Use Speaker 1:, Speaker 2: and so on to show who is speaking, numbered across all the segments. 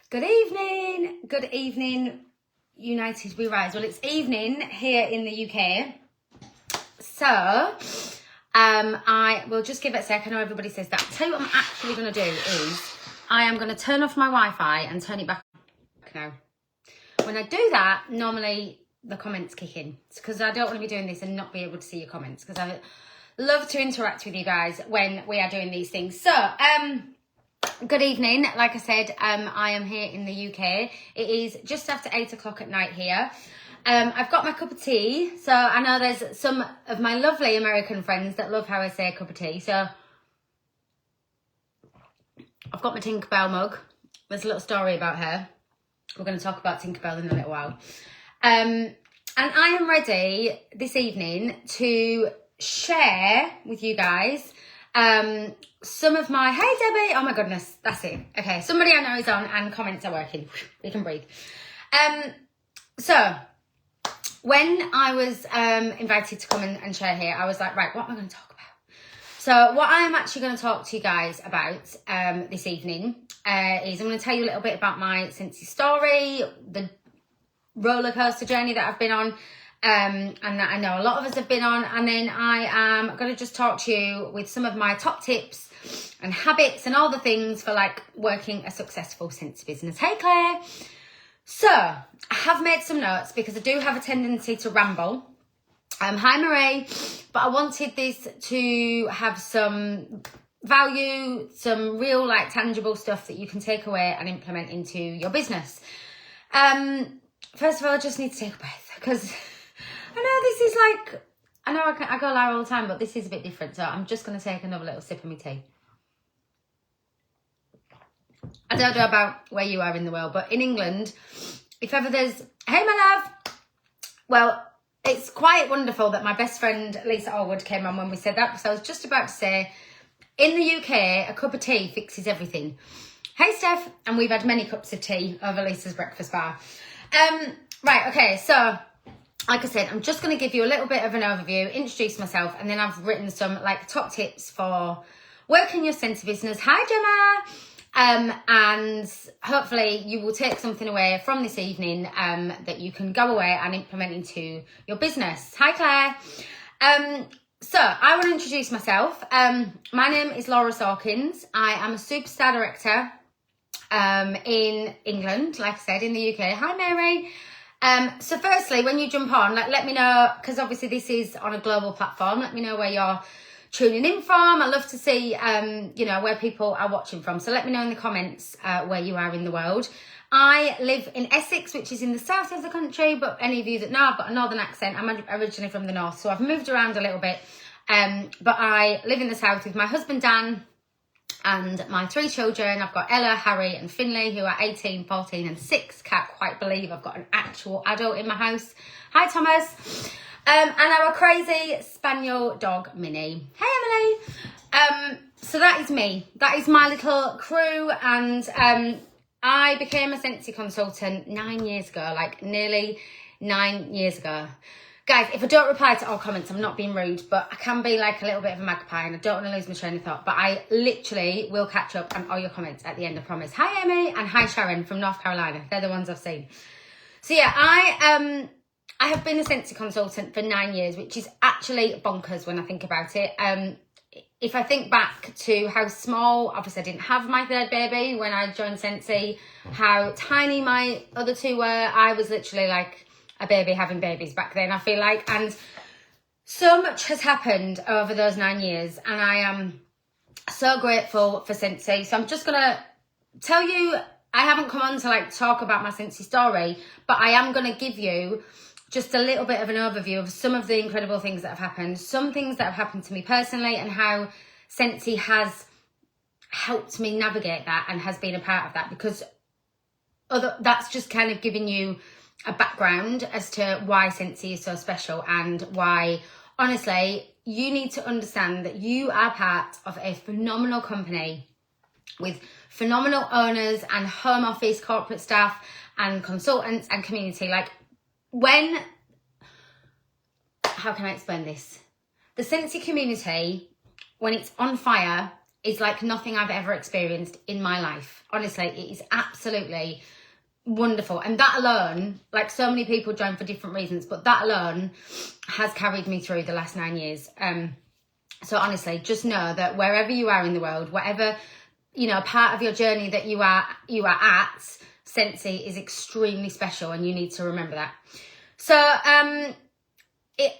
Speaker 1: Good evening, United We Rise. Well, it's evening here in the UK. So, I will just give it a sec. I know everybody says that. I'll tell you what I'm actually going to do is I am going to turn off my Wi-Fi and turn it back now. When I do that, normally the comments kick in. It's because I don't want to be doing this and not be able to see your comments, because I love to interact with you guys when we are doing these things. So, good evening. Like I said, I am here in the UK. It is just after 8 o'clock at night here. I've got my cup of tea. So I know there's some of my lovely American friends that love how I say cup of tea. So I've got my Tinkerbell mug. There's a little story about her. We're going to talk about Tinkerbell in a little while. And I am ready this evening to share with you guys some of my, hey Debbie, oh my goodness, that's it. Okay, somebody I know is on and comments are working. We can breathe. So when I was invited to come and share here, I was like, right, what am I going to talk about? So what I am actually going to talk to you guys about this evening is I'm going to tell you a little bit about my Scentsy story, the roller coaster journey that I've been on, and that I know a lot of us have been on. And then I am going to just talk to you with some of my top tips and habits and all the things for like working a successful Scentsy business. Hey Claire. So I have made some notes because I do have a tendency to ramble. Hi Marie. But I wanted this to have some value, some real like tangible stuff that you can take away and implement into your business. First of all, I just need to take a breath because I know this is like, I know I go live all the time, but this is a bit different. So I'm just going to take another little sip of my tea. I don't know about where you are in the world, but in England, if ever there's, hey my love, well, it's quite wonderful that my best friend Lisa Allwood came on when we said that, because I was just about to say, in the UK, a cup of tea fixes everything. Hey Steph, and we've had many cups of tea over Lisa's breakfast bar. Right, okay, so like I said, I'm just going to give you a little bit of an overview, introduce myself, and then I've written some like top tips for working your Scentsy business. Hi Gemma! And hopefully you will take something away from this evening that you can go away and implement into your business. Hi Claire. So I want to introduce myself. My name is Laura Sawkins. I am a superstar director in England, like I said, in the UK. Hi Mary. So firstly, when you jump on, like, let me know, because obviously this is on a global platform. Let me know where you're tuning in from. I love to see, you know, where people are watching from. So let me know in the comments where you are in the world. I live in Essex, which is in the south of the country, but any of you that know, I've got a northern accent. I'm originally from the north, so I've moved around a little bit. But I live in the south with my husband, Dan, and my 3 children. I've got Ella, Harry and Finley, who are 18, 14 and 6. Can't quite believe I've got an actual adult in my house. Hi, Thomas. And our crazy spaniel dog, Minnie. Hey, Emily. So that is me. That is my little crew. And I became a Scentsy consultant 9 years ago, like nearly 9 years ago. Guys, if I don't reply to all comments, I'm not being rude, but I can be like a little bit of a magpie and I don't want to lose my train of thought, but I literally will catch up on all your comments at the end, I promise. Hi, Amy, and hi, Sharon from North Carolina. They're the ones I've seen. So yeah, I have been a Scentsy consultant for 9 years, which is actually bonkers when I think about it. If I think back to how small, obviously I didn't have my 3rd baby when I joined Scentsy, how tiny my other 2 were, I was literally like a baby having babies back then, I feel like. And so much has happened over those 9 years, and I am so grateful for Scentsy. So I'm just going to tell you, I haven't come on to like talk about my Scentsy story, but I am going to give you just a little bit of an overview of some of the incredible things that have happened, some things that have happened to me personally, and how Scentsy has helped me navigate that and has been a part of that, because that's just kind of giving you a background as to why Scentsy is so special, and why, honestly, you need to understand that you are part of a phenomenal company with phenomenal owners and home office, corporate staff and consultants and community. Like, how can I explain this? The Scentsy community, when it's on fire, is like nothing I've ever experienced in my life. Honestly, it is absolutely wonderful. And that alone, like so many people join for different reasons, but that alone has carried me through the last 9 years. So honestly, just know that wherever you are in the world, whatever, you know, part of your journey that you are at, Scentsy is extremely special, and you need to remember that. So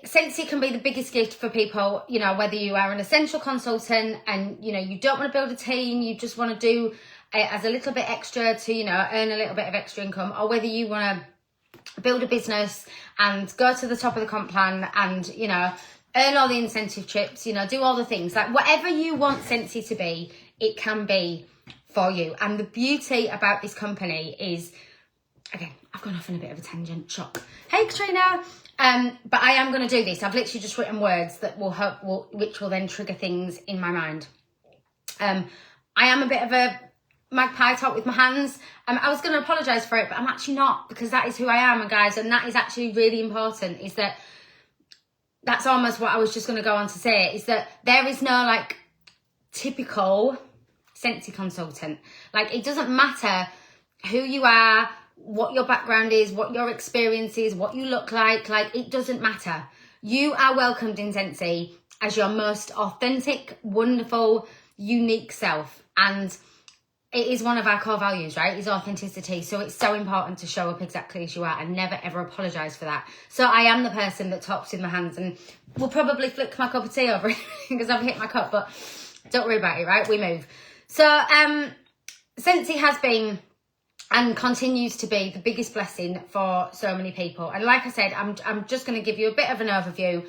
Speaker 1: Scentsy can be the biggest gift for people, you know, whether you are an essential consultant and, you know, you don't want to build a team, you just want to do it as a little bit extra to, you know, earn a little bit of extra income, or whether you want to build a business and go to the top of the comp plan and, you know, earn all the incentive trips, you know, do all the things. Like whatever you want Scentsy to be, it can be for you. And the beauty about this company is, again, I've gone off on a bit of a tangent, shock. Hey, Katrina. But I am going to do this. I've literally just written words that will help, which will then trigger things in my mind. I am a bit of a magpie talk with my hands. I was going to apologise for it, but I'm actually not, because that is who I am, guys. And that is actually really important, is that that's almost what I was just going to go on to say, is that there is no like typical Scentsy consultant. Like it doesn't matter who you are, what your background is, what your experience is, what you look like it doesn't matter. You are welcomed in Scentsy as your most authentic, wonderful, unique self. And it is one of our core values, right? Is authenticity. So it's so important to show up exactly as you are and never ever apologise for that. So I am the person that talks with my hands and will probably flick my cup of tea over because I've hit my cup, but don't worry about it, right? We move. So Scentsy has been and continues to be the biggest blessing for so many people. And like I said, I'm just going to give you a bit of an overview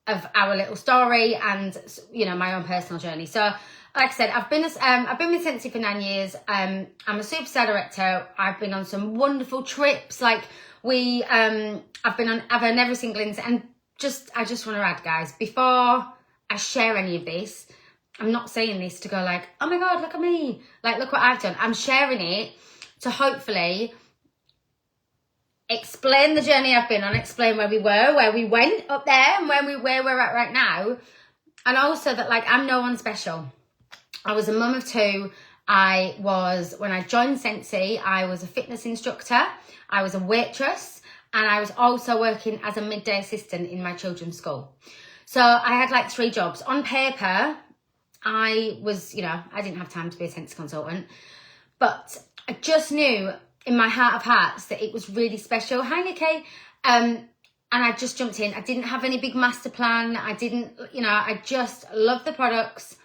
Speaker 1: of our little story and, you know, my own personal journey. So like I said, I've been with Scentsy for 9 years. I'm a superstar director. I've been on some wonderful trips. Like I've earned every single and I just want to add, guys, before I share any of this, I'm not saying this to go like, oh my God, look at me. Like, look what I've done. I'm sharing it to hopefully explain the journey I've been on, explain where we were, where we went up there, and where we're at right now. And also that, like, I'm no one special. I was a mum of two. When I joined Scentsy, I was a fitness instructor. I was a waitress. And I was also working as a midday assistant in my children's school. So I had like 3 jobs. On paper, I was, you know, I didn't have time to be a Scentsy consultant, but I just knew in my heart of hearts that it was really special. Hi, Nikki. And I just jumped in. I didn't have any big master plan. I didn't, you know, I just loved the products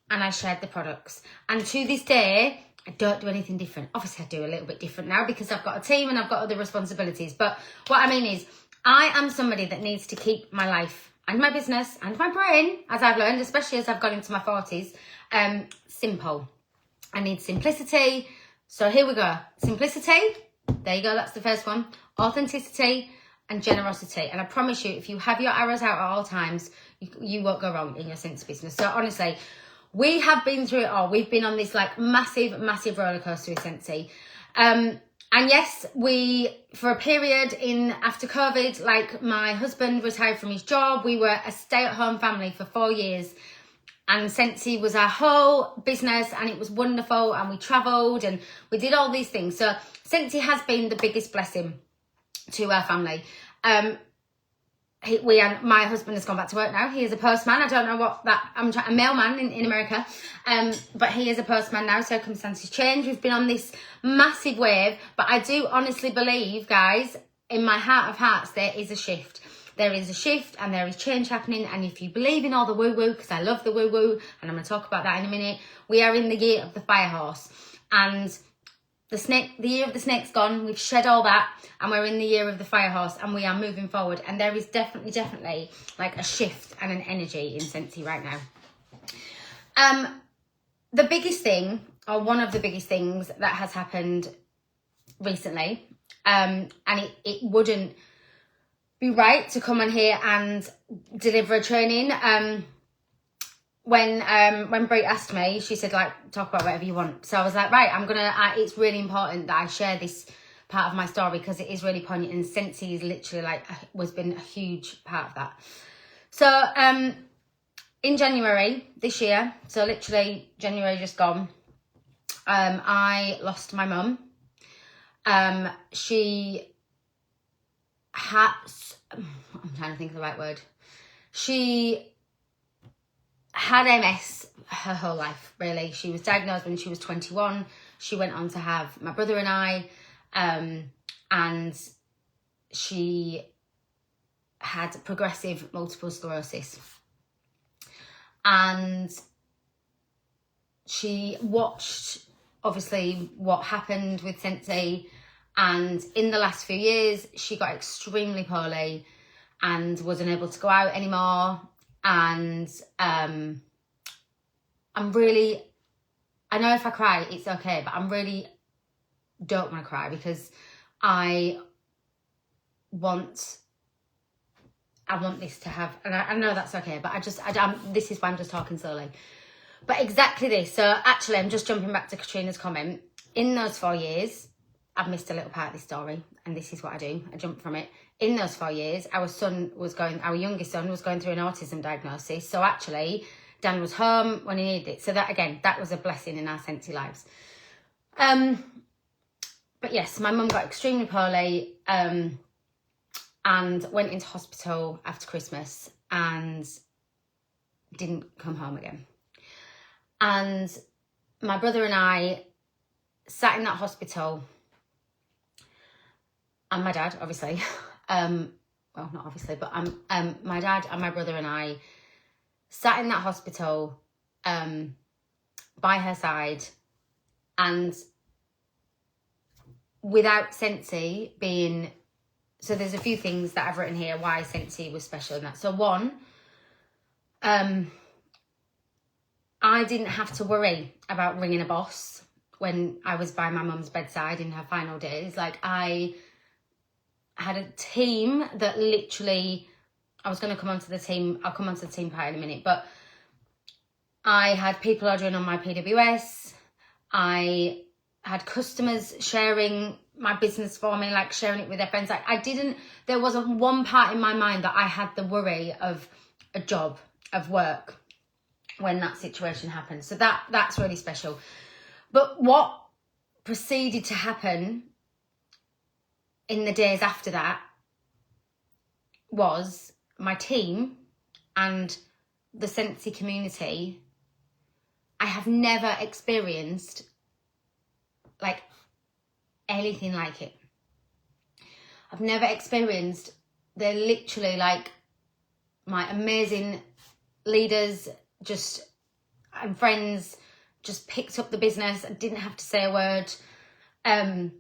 Speaker 1: and I shared the products. And to this day, I don't do anything different. Obviously, I do a little bit different now because I've got a team and I've got other responsibilities. But what I mean is, I am somebody that needs to keep my life and my business and my brain, as I've learned, especially as I've got into my 40s, simple. I need simplicity. So here we go. Simplicity. There you go. That's the first one. Authenticity and generosity. And I promise you, if you have your arrows out at all times, you won't go wrong in your Scentsy business. So honestly, we have been through it all. We've been on this like massive, massive roller coaster with Scentsy. And yes, for a period after COVID, like my husband retired from his job. We were a stay-at-home family for 4 years. And Scentsy was our whole business and it was wonderful. And we travelled and we did all these things. So Scentsy has been the biggest blessing to our family. My husband has gone back to work now. He is a postman. I don't know what a mailman in America. But he is a postman now. Circumstances change. We've been on this massive wave. But I do honestly believe, guys, in my heart of hearts, there is a shift. There is a shift and there is change happening. And if you believe in all the woo-woo, because I love the woo-woo, and I'm going to talk about that in a minute, we are in the year of the fire horse. And the year of the snake's gone. We've shed all that and we're in the year of the fire horse and we are moving forward. And there is definitely like a shift and an energy in Scentsy right now. The biggest thing, or one of the biggest things that has happened recently, and it wouldn't be right to come on here and deliver a training. When Brie asked me, she said, like, talk about whatever you want. So I was like, right, it's really important that I share this part of my story because it is really poignant, and Scentsy is literally like, been a huge part of that. So in January this year, so literally January just gone, I lost my mum. She has, I'm trying to think of the right word. She had MS her whole life, really. She was diagnosed when she was 21. She went on to have my brother and I, and she had progressive multiple sclerosis. And she watched, obviously, what happened with Sensi, and in the last few years, she got extremely poorly and wasn't able to go out anymore. And I'm really, I know if I cry, it's okay, but I'm really don't want to cry because I want this to have, and I know that's okay, but this is why I'm just talking slowly. But exactly this. So actually, I'm just jumping back to Katrina's comment. In those 4 years, I've missed a little part of this story, and this is what I do. I jump from it. In those 4 years, our youngest son was going through an autism diagnosis. So actually, Dan was home when he needed it. So that, again, that was a blessing in our Sensi lives. But yes, my mum got extremely poorly, and went into hospital after Christmas and didn't come home again. And my brother and I sat in that hospital, and my dad, obviously, well, not obviously, but my dad and my brother and I sat in that hospital by her side, and without Sensi being, so there's a few things that I've written here why Sensi was special in that. So one, I didn't have to worry about ringing a boss when I was by my mum's bedside in her final days. Like, I had a team that literally, I was going to come onto the team, I'll come onto the team part in a minute, but I had people ordering on my PWS. I had customers sharing my business for me, like sharing it with their friends. Like, there wasn't one part in my mind that I had the worry of a job, of work, when that situation happened. So that's really special. But what proceeded to happen in the days after that was my team and the Sensi community. I have never experienced like anything like it. I've never experienced, they're literally like my amazing leaders and friends just picked up the business. I didn't have to say a word. And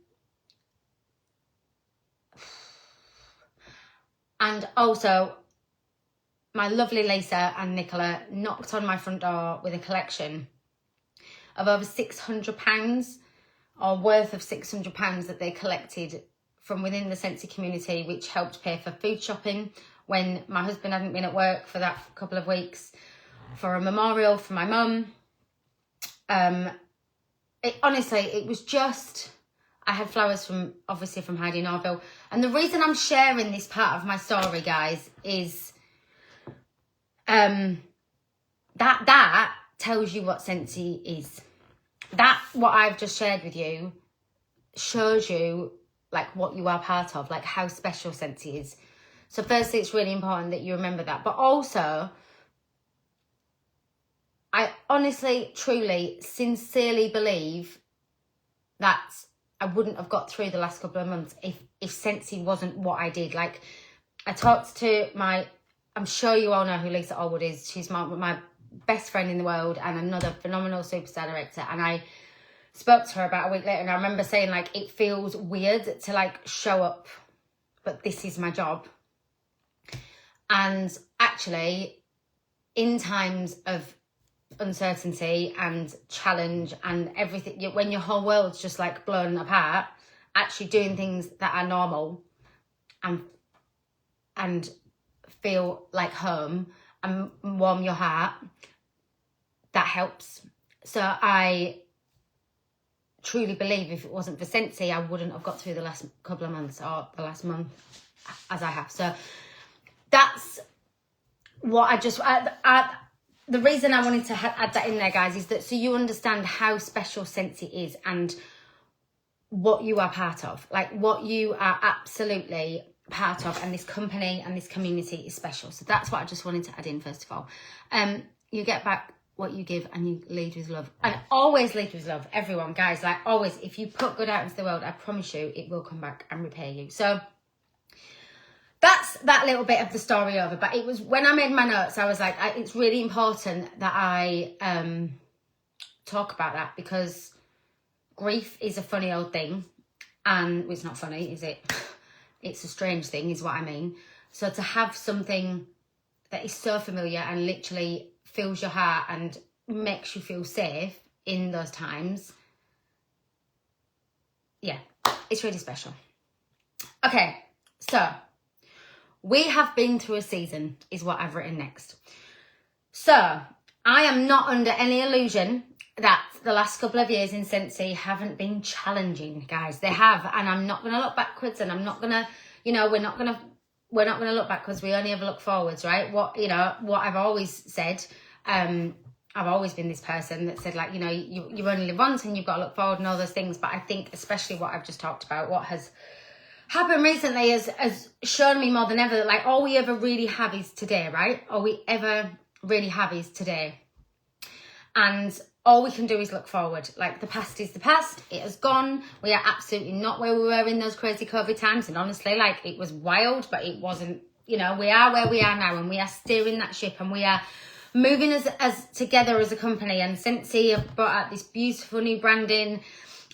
Speaker 1: also, my lovely Lisa and Nicola knocked on my front door with a collection of over £600, or worth of £600 that they collected from within the Sensi community, which helped pay for food shopping when my husband hadn't been at work for that couple of weeks, for a memorial for my mum. Honestly, it was just, I had flowers from Heidi Norville. And the reason I'm sharing this part of my story, guys, is that tells you what Sensi is. That, what I've just shared with you, shows you like what you are part of, like how special Sensi is. So firstly, it's really important that you remember that. But also, I honestly, truly, sincerely believe that I wouldn't have got through the last couple of months if Sensi wasn't what I did. Like, I talked to I'm sure you all know who Lisa Allwood is. She's my best friend in the world and another phenomenal superstar director. And I spoke to her about a week later, and I remember saying, like, it feels weird to like show up, but this is my job. And actually, in times of uncertainty and challenge and everything, when your whole world's just like blown apart, actually doing things that are normal and feel like home and warm your heart, that helps. So I truly believe if it wasn't for Sensi, I wouldn't have got through the last couple of months or the last month as I have. So that's what the reason I wanted to add that in there, guys, is that so you understand how special Scentsy is and what you are part of, like what you are absolutely part of, and this company and this community is special. So that's what I just wanted to add in first of all. You get back what you give and you lead with love, and always lead with love, everyone, guys, like always. If you put good out into the world, I promise you it will come back and repay you. So that's that little bit of the story over. But it was when I made my notes, I was like, it's really important that I talk about that, because grief is a funny old thing, and well, it's not funny, is it? It's a strange thing, is what I mean. So to have something that is so familiar and literally fills your heart and makes you feel safe in those times, yeah, it's really special. Okay, so we have been through a season, is what I've written next. So I am not under any illusion that the last couple of years in Scentsy haven't been challenging, guys. They have, and I'm not going to look backwards, and I'm not going to, you know, we're not going to look backwards. We only ever look forwards, right? What I've always said, I've always been this person that said, like, you know, you only live once and you've got to look forward and all those things. But I think especially what I've just talked about, what has happened recently has shown me more than ever that, like, all we ever really have is today, right? All we ever really have is today. And all we can do is look forward. Like, the past is the past. It has gone. We are absolutely not where we were in those crazy COVID times. And honestly, like, it was wild, but it wasn't, you know, we are where we are now, and we are steering that ship, and we are moving as together as a company. And Scentsy have brought out this beautiful new branding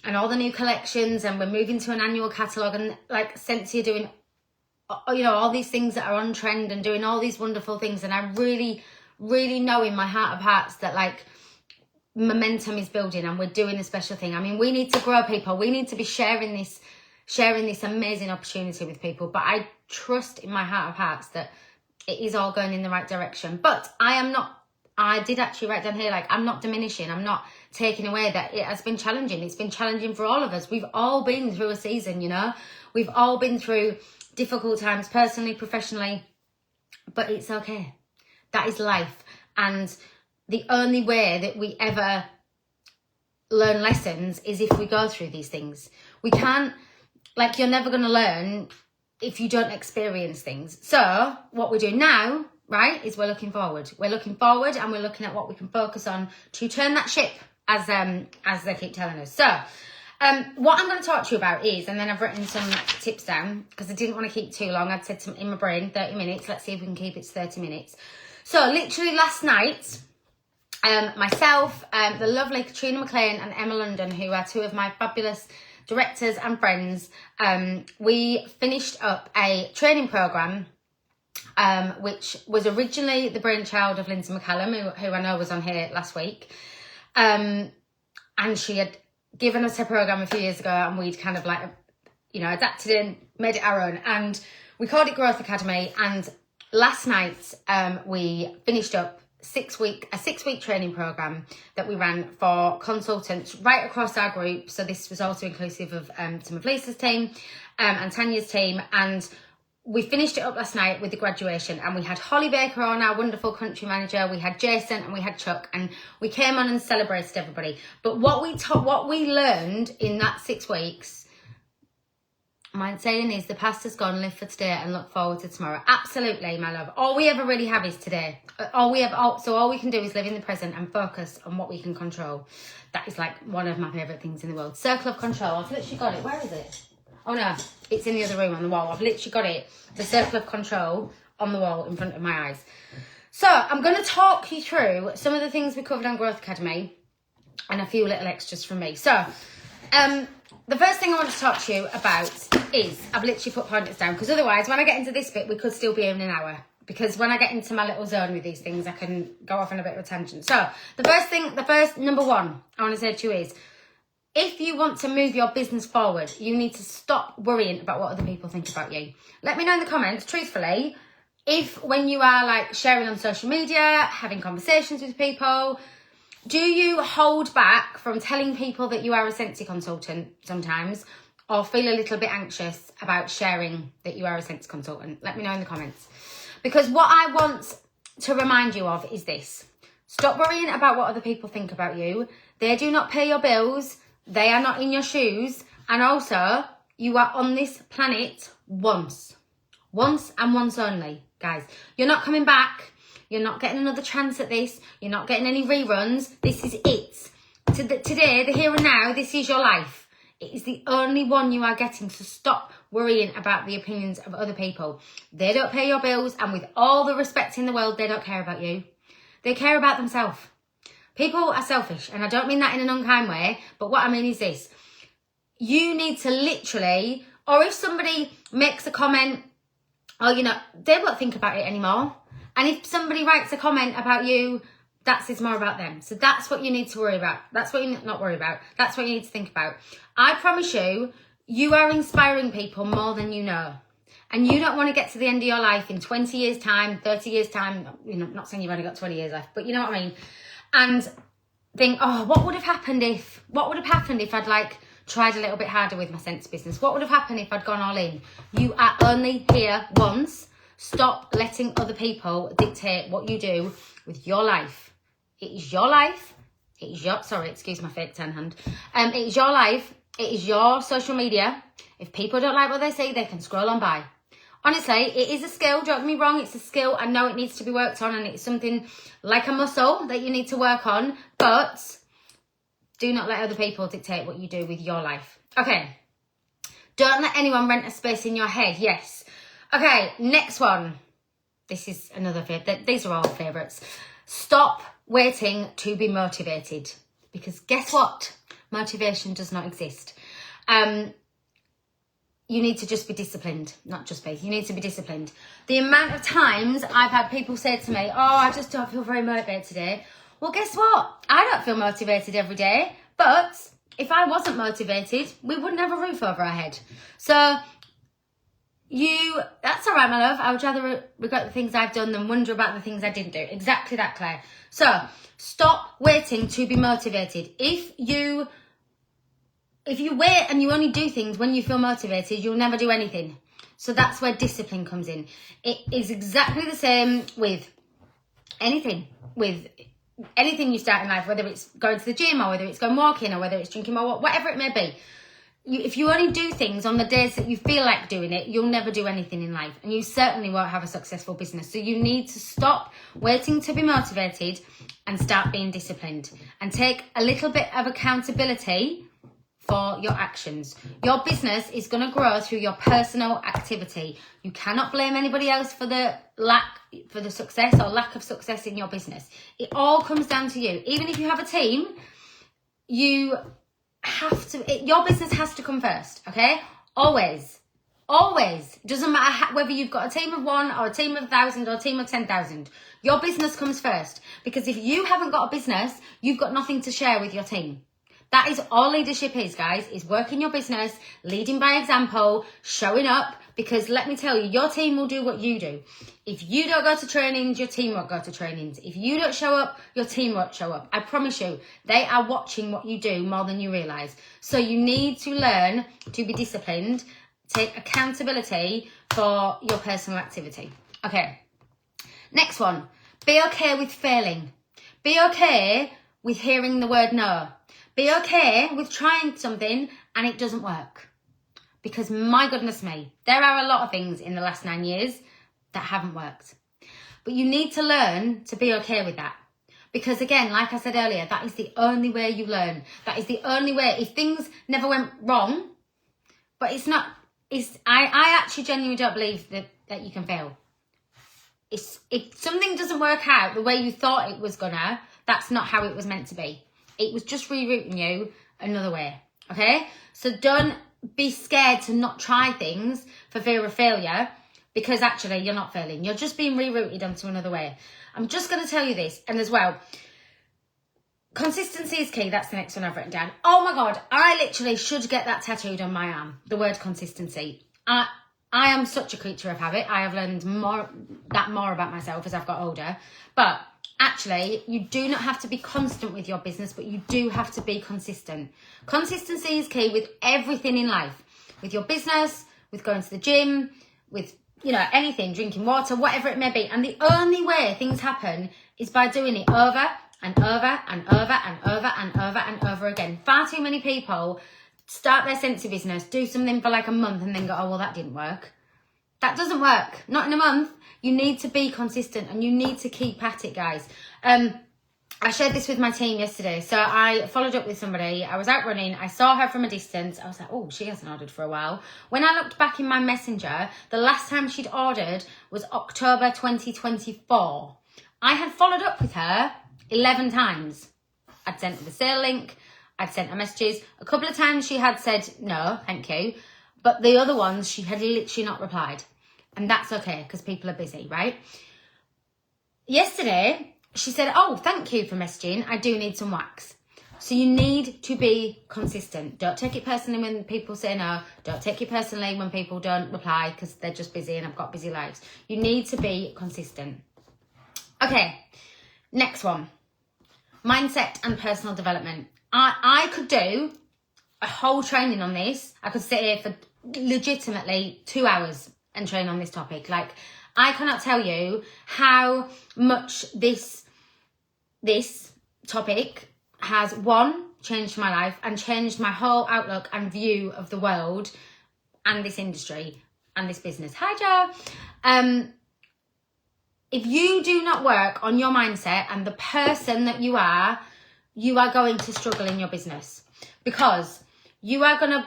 Speaker 1: and all the new collections, and we're moving to an annual catalogue, and like Scentsy are doing, you know, all these things that are on trend and doing all these wonderful things. And I really, really know in my heart of hearts that, like, momentum is building and we're doing a special thing. I mean, we need to grow people. We need to be sharing this amazing opportunity with people. But I trust in my heart of hearts that it is all going in the right direction. But I did actually write down here, like, I'm not diminishing. I'm not taking away that it has been challenging. It's been challenging for all of us. We've all been through a season, you know. We've all been through difficult times, personally, professionally. But it's okay. That is life. And the only way that we ever learn lessons is if we go through these things. We can't, like, you're never going to learn if you don't experience things. So what we're doing now, right, is we're looking forward. We're looking forward, and we're looking at what we can focus on to turn that ship, as they keep telling us. So what I'm going to talk to you about is, and then I've written some tips down because I didn't want to keep too long. I'd said in my brain 30 minutes. Let's see if we can keep it to 30 minutes. So literally last night, myself, the lovely Katrina McLean and Emma London, who are two of my fabulous directors and friends, we finished up a training programme, which was originally the brainchild of Lindsay McCallum, who I know was on here last week. And she had given us her programme a few years ago, and we'd kind of, like, you know, adapted it, made it our own. And we called it Growth Academy. And last night, we finished up a six-week training program that we ran for consultants right across our group. So this was also inclusive of some of Lisa's team and Tanya's team. And we finished it up last night with the graduation, and we had Holly Baker on, our wonderful country manager. We had Jason and we had Chuck, and we came on and celebrated everybody. But what we learned in that 6 weeks, my saying is, the past has gone, live for today and look forward to tomorrow. Absolutely, my love. All we ever really have is today. All we can do is live in the present and focus on what we can control. That is, like, one of my favourite things in the world. Circle of control. I've literally got it. Where is it? Oh no, it's in the other room on the wall. I've literally got it. The circle of control on the wall in front of my eyes. So I'm going to talk you through some of the things we covered on Growth Academy and a few little extras from me. So, the first thing I want to talk to you about is, I've literally put pointers down, because otherwise when I get into this bit, we could still be in an hour. Because when I get into my little zone with these things, I can go off on a bit of a tangent. So number one I want to say to you is, if you want to move your business forward, you need to stop worrying about what other people think about you. Let me know in the comments, truthfully, if when you are, like, sharing on social media, having conversations with people, do you hold back from telling people that you are a Scentsy consultant sometimes, or feel a little bit anxious about sharing that you are a Scentsy consultant? Let me know in the comments. Because what I want to remind you of is this. Stop worrying about what other people think about you. They do not pay your bills. They are not in your shoes. And also, you are on this planet once. Once and once only, guys. You're not coming back. You're not getting another chance at this. You're not getting any reruns. This is it. Today, the here and now, this is your life. It is the only one you are getting. So stop worrying about the opinions of other people. They don't pay your bills. And with all the respect in the world, they don't care about you. They care about themselves. People are selfish. And I don't mean that in an unkind way. But what I mean is this. You need to literally, or if somebody makes a comment, or, you know, they won't think about it anymore. And if somebody writes a comment about you, that says more about them. So that's what you need to worry about. That's what you not worry about. That's what you need to think about. I promise you, you are inspiring people more than you know. And you don't want to get to the end of your life in 20 years' time, 30 years' time. You know, not saying you've only got 20 years left, but you know what I mean. And think, oh, what would have happened if I'd like tried a little bit harder with my sense business? What would have happened if I'd gone all in? You are only here once. Stop letting other people dictate what you do with your life. It is your life. It is your, sorry, excuse my fake tan hand. It is your life. It is your social media. If people don't like what they see, they can scroll on by. Honestly, it is a skill. Don't get me wrong. It's a skill. I know it needs to be worked on, and it's something like a muscle that you need to work on. But do not let other people dictate what you do with your life. Okay. Don't let anyone rent a space in your head. Yes. Okay, next one. This is another favourite. These are all favourites. Stop waiting to be motivated. Because guess what? Motivation does not exist. You need to just be disciplined. Not just be. You need to be disciplined. The amount of times I've had people say to me, oh, I just don't feel very motivated today. Well, guess what? I don't feel motivated every day. But if I wasn't motivated, we wouldn't have a roof over our head. So that's all right, my love. I would rather regret the things I've done than wonder about the things I didn't do. Exactly that, Claire. So stop waiting to be motivated. If you wait and you only do things when you feel motivated, you'll never do anything. So that's where discipline comes in. It is exactly the same with anything. With anything you start in life, whether it's going to the gym or whether it's going walking or whether it's drinking more, whatever it may be. If you only do things on the days that you feel like doing it, you'll never do anything in life. And you certainly won't have a successful business. So you need to stop waiting to be motivated and start being disciplined. And take a little bit of accountability for your actions. Your business is going to grow through your personal activity. You cannot blame anybody else for the success or lack of success in your business. It all comes down to you. Even if you have a team, your business has to come first, okay? Always. Always. Doesn't matter whether you've got a team of 1 or a team of 1,000 or a team of 10,000. Your business comes first. Because if you haven't got a business, you've got nothing to share with your team. That is all leadership is, guys, is working your business, leading by example, showing up, because let me tell you, your team will do what you do. If you don't go to trainings, your team won't go to trainings. If you don't show up, your team won't show up. I promise you, they are watching what you do more than you realise. So you need to learn to be disciplined, take accountability for your personal activity. Okay, next one. Be okay with failing. Be okay with hearing the word no. Be okay with trying something and it doesn't work. Because my goodness me, there are a lot of things in the last 9 years that haven't worked. But you need to learn to be okay with that. Because again, like I said earlier, that is the only way you learn. That is the only way. If things never went wrong, but it's not, I actually genuinely don't believe that you can fail. If something doesn't work out the way you thought it was gonna, that's not how it was meant to be. It was just rerouting you another way, okay? So don't be scared to not try things for fear of failure, because actually you're not failing. You're just being rerouted onto another way. I'm just going to tell you this, and as well, consistency is key. That's the next one I've written down. Oh my God, I literally should get that tattooed on my arm, the word consistency. I am such a creature of habit. I have learned more about myself as I've got older, but actually, you do not have to be constant with your business, but you do have to be consistent. Consistency is key with everything in life. With your business, with going to the gym, with, anything, drinking water, whatever it may be. And the only way things happen is by doing it over and over and over and over and over and over again. Far too many people start their Scentsy business, do something for like a month and then go, oh, well, that didn't work. That doesn't work. Not in a month. You need to be consistent and you need to keep at it, guys. I shared this with my team yesterday. So I followed up with somebody. I was out running. I saw her from a distance. I was like, oh, she hasn't ordered for a while. When I looked back in my messenger, the last time she'd ordered was October 2024. I had followed up with her 11 times. I'd sent her the sale link. I'd sent her messages. A couple of times she had said, no, thank you. But the other ones, she had literally not replied. And that's okay, because people are busy, right? Yesterday, she said, oh, thank you for messaging. I do need some wax. So you need to be consistent. Don't take it personally when people say no. Don't take it personally when people don't reply because they're just busy and I've got busy lives. You need to be consistent. Okay, next one. Mindset and personal development. I could do a whole training on this. I could sit here for legitimately 2 hours and train on this topic. Like, I cannot tell you how much this topic has, one, changed my life and changed my whole outlook and view of the world and this industry and this business. Hi, Joe. If you do not work on your mindset and the person that you are going to struggle in your business, because you are going to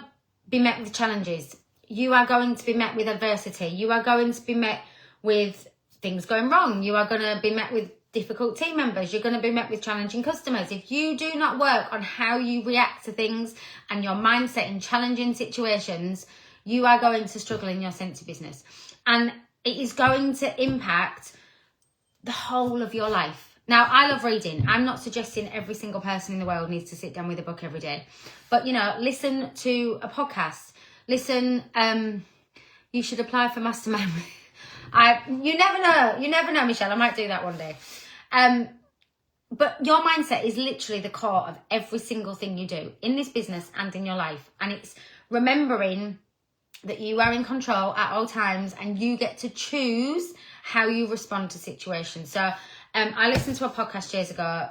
Speaker 1: be met with challenges. You are going to be met with adversity. You are going to be met with things going wrong. You are going to be met with difficult team members. You're going to be met with challenging customers. If you do not work on how you react to things and your mindset in challenging situations, you are going to struggle in your Scentsy business. And it is going to impact the whole of your life. Now, I love reading. I'm not suggesting every single person in the world needs to sit down with a book every day. But, you know, listen to a podcast. Listen, you should apply for Mastermind. You never know, Michelle. I might do that one day. But your mindset is literally the core of every single thing you do in this business and in your life. And it's remembering that you are in control at all times and you get to choose how you respond to situations. So I listened to a podcast years ago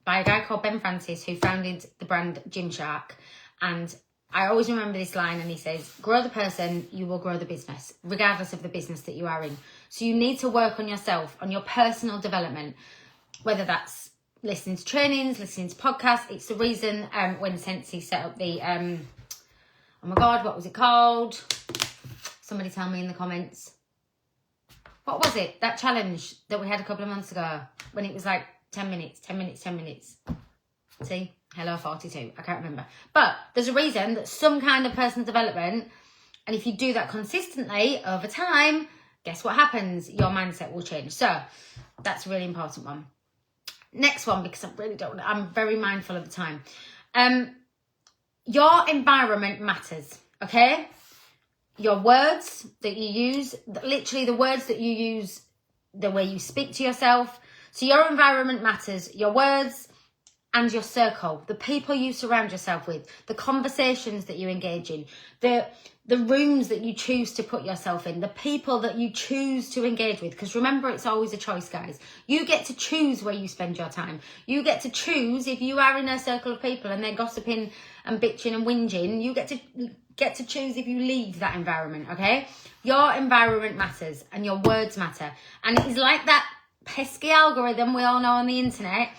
Speaker 1: by a guy called Ben Francis, who founded the brand Gymshark. And I always remember this line, and he says, grow the person, you will grow the business, regardless of the business that you are in. So you need to work on yourself, on your personal development, whether that's listening to trainings, listening to podcasts. It's the reason when Scentsy set up the, oh my God, what was it called? Somebody tell me in the comments. What was it? That challenge that we had a couple of months ago when it was like 10 minutes. See? Hello 42. I can't remember. But there's a reason that some kind of personal development, and if you do that consistently over time, guess what happens? Your mindset will change. So that's a really important one. Next one, because I'm very mindful of the time. Your environment matters, okay? Your words that you use, literally the words that you use, the way you speak to yourself. So your environment matters, your words and your circle, the people you surround yourself with, the conversations that you engage in, the rooms that you choose to put yourself in, the people that you choose to engage with. Because remember, it's always a choice, guys. You get to choose where you spend your time. You get to choose if you are in a circle of people and they're gossiping and bitching and whinging. You get to choose if you leave that environment, okay? Your environment matters and your words matter. And it is like that pesky algorithm we all know on the internet.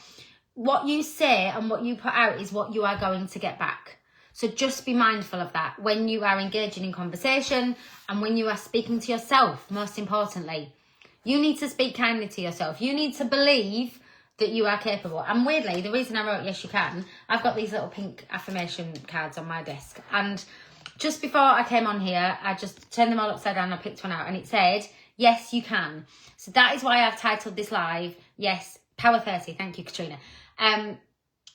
Speaker 1: What you say and what you put out is what you are going to get back. So just be mindful of that when you are engaging in conversation and when you are speaking to yourself, most importantly. You need to speak kindly to yourself. You need to believe that you are capable. And weirdly, the reason I wrote yes you can, I've got these little pink affirmation cards on my desk. And just before I came on here, I just turned them all upside down and I picked one out and it said, yes you can. So that is why I've titled this live, Yes, Power 30. Thank you, Katrina.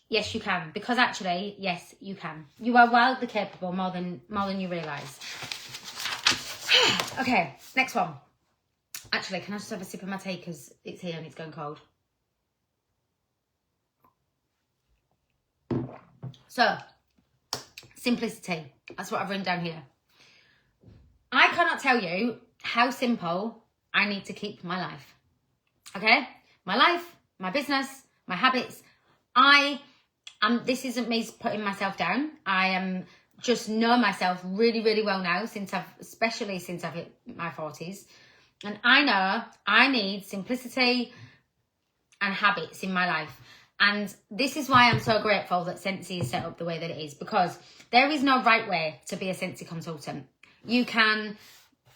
Speaker 1: Yes, you can, because actually, yes, you can. You are wildly capable, more than you realise. Okay, next one. Actually, can I just have a sip of my tea because it's here and it's going cold. So, simplicity. That's what I've written down here. I cannot tell you how simple I need to keep my life. Okay? My life, my business, my habits. This isn't me putting myself down. I am just know myself really, really well now, especially since I've hit my 40s. And I know I need simplicity and habits in my life. And this is why I'm so grateful that Scentsy is set up the way that it is, because there is no right way to be a Scentsy consultant. You can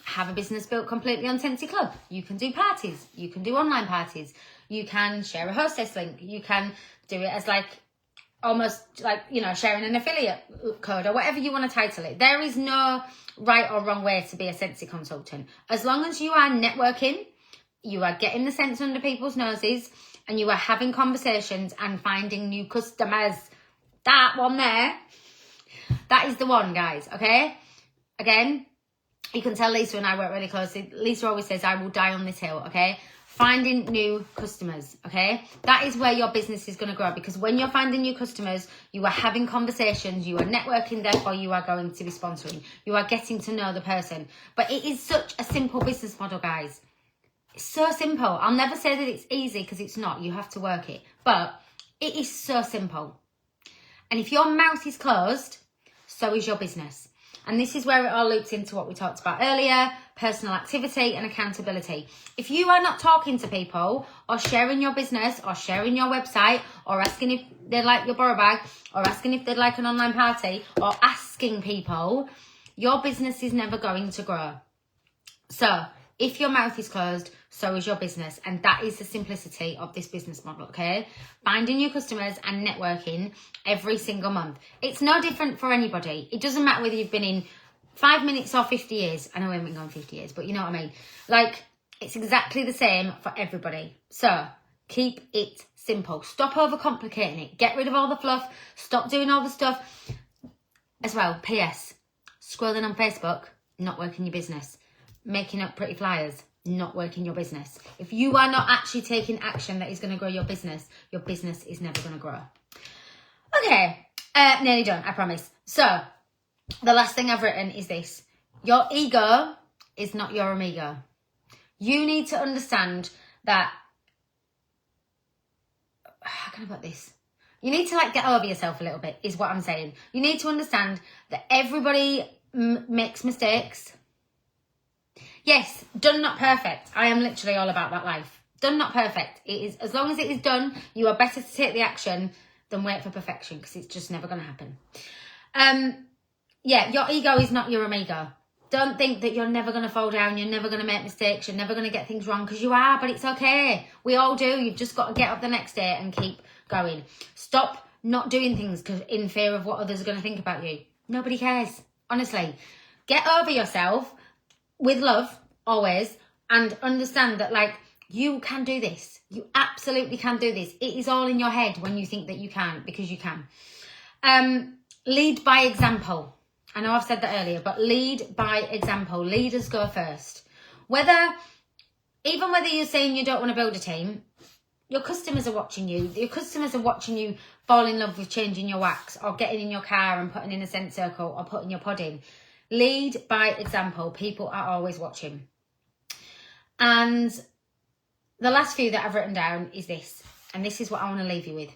Speaker 1: have a business built completely on Scentsy Club. You can do parties. You can do online parties. You can share a hostess link. You can do it as almost like, sharing an affiliate code or whatever you want to title it. There is no right or wrong way to be a Scentsy consultant. As long as you are networking, you are getting the scents under people's noses, and you are having conversations and finding new customers. That one there, that is the one, guys, okay? Again, you can tell Lisa and I work really closely. Lisa always says, I will die on this hill, okay? Finding new customers, okay? That is where your business is going to grow, because when you're finding new customers, you are having conversations, you are networking, therefore you are going to be sponsoring. You are getting to know the person. But it is such a simple business model, guys. It's so simple. I'll never say that it's easy, because it's not. You have to work it. But it is so simple. And if your mouth is closed, so is your business. And this is where it all loops into what we talked about earlier, personal activity and accountability. If you are not talking to people or sharing your business or sharing your website or asking if they like your borrow bag or asking if they'd like an online party or asking people, your business is never going to grow. So if your mouth is closed, so is your business. And that is the simplicity of this business model, okay? Finding new customers and networking every single month. It's no different for anybody. It doesn't matter whether you've been in 5 minutes or 50 years. I know we haven't been going 50 years, but you know what I mean. It's exactly the same for everybody. So keep it simple. Stop overcomplicating it. Get rid of all the fluff. Stop doing all the stuff. As well, PS, scrolling on Facebook, not working your business. Making up pretty flyers, not working your business. If you are not actually taking action that is going to grow your business is never going to grow. Okay, nearly done, I promise. So, the last thing I've written is this. Your ego is not your amigo. You need to understand that, how can I put this? You need to get over yourself a little bit, is what I'm saying. You need to understand that everybody makes mistakes. Yes, done not perfect. I am literally all about that life. Done not perfect. It is, as long as it is done, you are better to take the action than wait for perfection, because it's just never going to happen. Yeah, your ego is not your amigo. Don't think that you're never going to fall down, you're never going to make mistakes, you're never going to get things wrong, because you are, but it's okay. We all do. You've just got to get up the next day and keep going. Stop not doing things in fear of what others are going to think about you. Nobody cares, honestly. Get over yourself with love, always, and understand that, you can do this. You absolutely can do this. It is all in your head when you think that you can't, because you can. Lead by example. I know I've said that earlier, but lead by example. Leaders go first. Even whether you're saying you don't want to build a team, your customers are watching you. Your customers are watching you fall in love with changing your wax or getting in your car and putting in a scent circle or putting your pod in. Lead by example. People are always watching. And the last few that I've written down is this. And this is what I want to leave you with.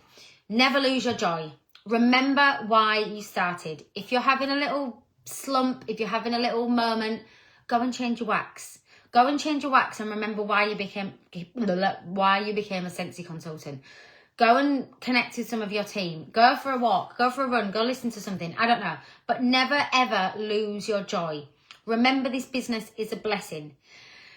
Speaker 1: Never lose your joy. Remember why you started. If you're having a little slump, if you're having a little moment, go and change your wax. Go and change your wax and remember why you became a Scentsy consultant. Go and connect with some of your team. Go for a walk. Go for a run. Go listen to something. I don't know. But never, ever lose your joy. Remember, this business is a blessing.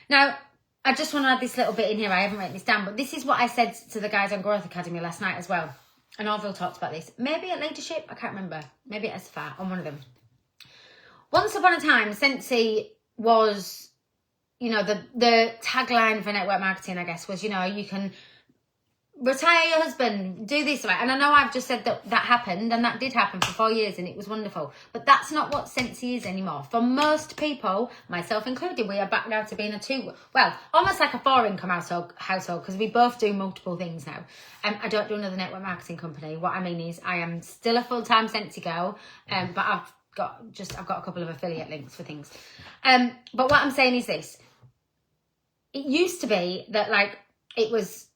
Speaker 1: Now, I just want to add this little bit in here. I haven't written this down. But this is what I said to the guys on Growth Academy last night as well. And Orville talked about this. Maybe at Leadership. I can't remember. Maybe at SFA, on one of them. Once upon a time, Scentsy was, the tagline for network marketing, I guess, was, you can retire your husband, do this, right? And I know I've just said that happened, and that did happen for 4 years, and it was wonderful. But that's not what Scentsy is anymore. For most people, myself included, we are back now to being almost like a 4-income household, because we both do multiple things now. I don't do another network marketing company. What I mean is, I am still a full-time Scentsy girl, but I've got a couple of affiliate links for things. But what I'm saying is this. It used to be that, it was,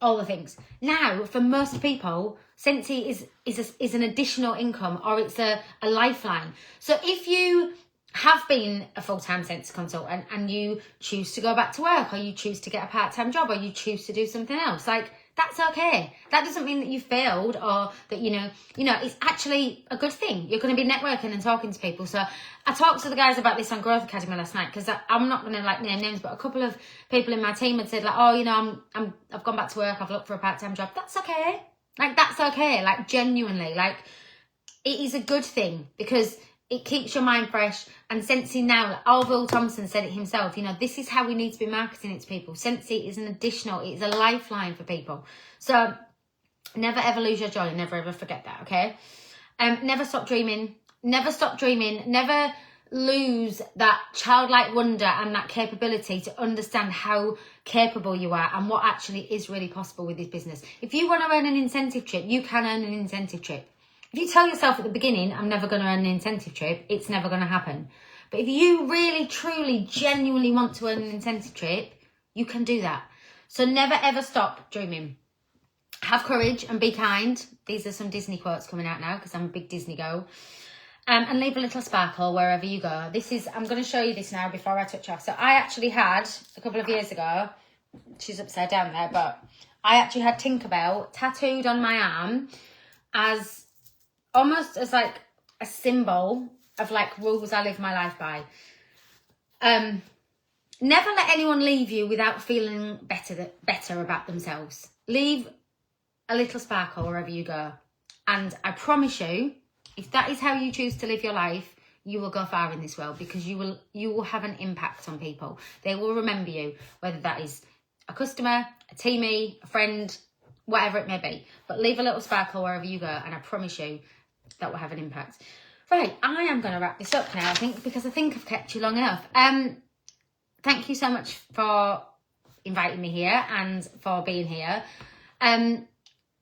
Speaker 1: all the things. Now, for most people, Scentsy is an additional income, or it's a lifeline. So if you have been a full-time Scentsy consultant and you choose to go back to work, or you choose to get a part-time job, or you choose to do something else, like, that's okay. That doesn't mean that you failed, or that, you know, it's actually a good thing. You're going to be networking and talking to people. So I talked to the guys about this on Growth Academy last night, because I'm not going to like name names, but a couple of people in my team had said like, oh, you know, I've gone back to work. I've looked for a part-time job. That's okay. Like, that's okay. Like, genuinely, like, it is a good thing, because it keeps your mind fresh. And Scentsy now, like Orville Thompson said it himself, you know, this is how we need to be marketing it to people. Scentsy is an additional, it's a lifeline for people. So never ever lose your joy, never ever forget that, okay? Never stop dreaming, never stop dreaming, never lose that childlike wonder and that capability to understand how capable you are and what actually is really possible with this business. If you want to earn an incentive trip, you can earn an incentive trip. If you tell yourself at the beginning, I'm never going to earn an incentive trip, it's never going to happen. But if you really, truly, genuinely want to earn an incentive trip, you can do that. So never, ever stop dreaming. Have courage and be kind. These are some Disney quotes coming out now, because I'm a big Disney girl. And leave a little sparkle wherever you go. I'm going to show you this now before I touch off. So I actually had, a couple of years ago, she's upside down there, but I actually had Tinkerbell tattooed on my arm as almost as like a symbol of like rules I live my life by. Never let anyone leave you without feeling better about themselves. Leave a little sparkle wherever you go. And I promise you, if that is how you choose to live your life, you will go far in this world, because you will have an impact on people. They will remember you, whether that is a customer, a teammate, a friend, whatever it may be. But leave a little sparkle wherever you go, and I promise you that will have an impact. Right, I am going to wrap this up now, I think, because I think I've kept you long enough. Thank you so much for inviting me here and for being here.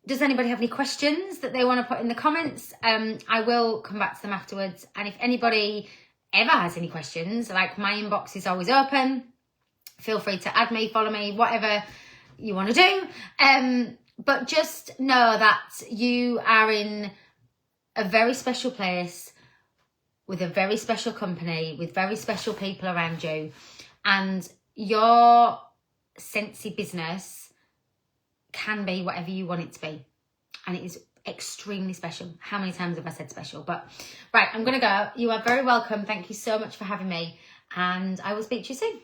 Speaker 1: Does anybody have any questions that they want to put in the comments? I will come back to them afterwards. And if anybody ever has any questions, like, my inbox is always open. Feel free to add me, follow me, whatever you want to do. But just know that you are in a very special place with a very special company, with very special people around you. And your Scentsy business can be whatever you want it to be. And it is extremely special. How many times have I said special? But right, I'm going to go. You are very welcome. Thank you so much for having me. And I will speak to you soon.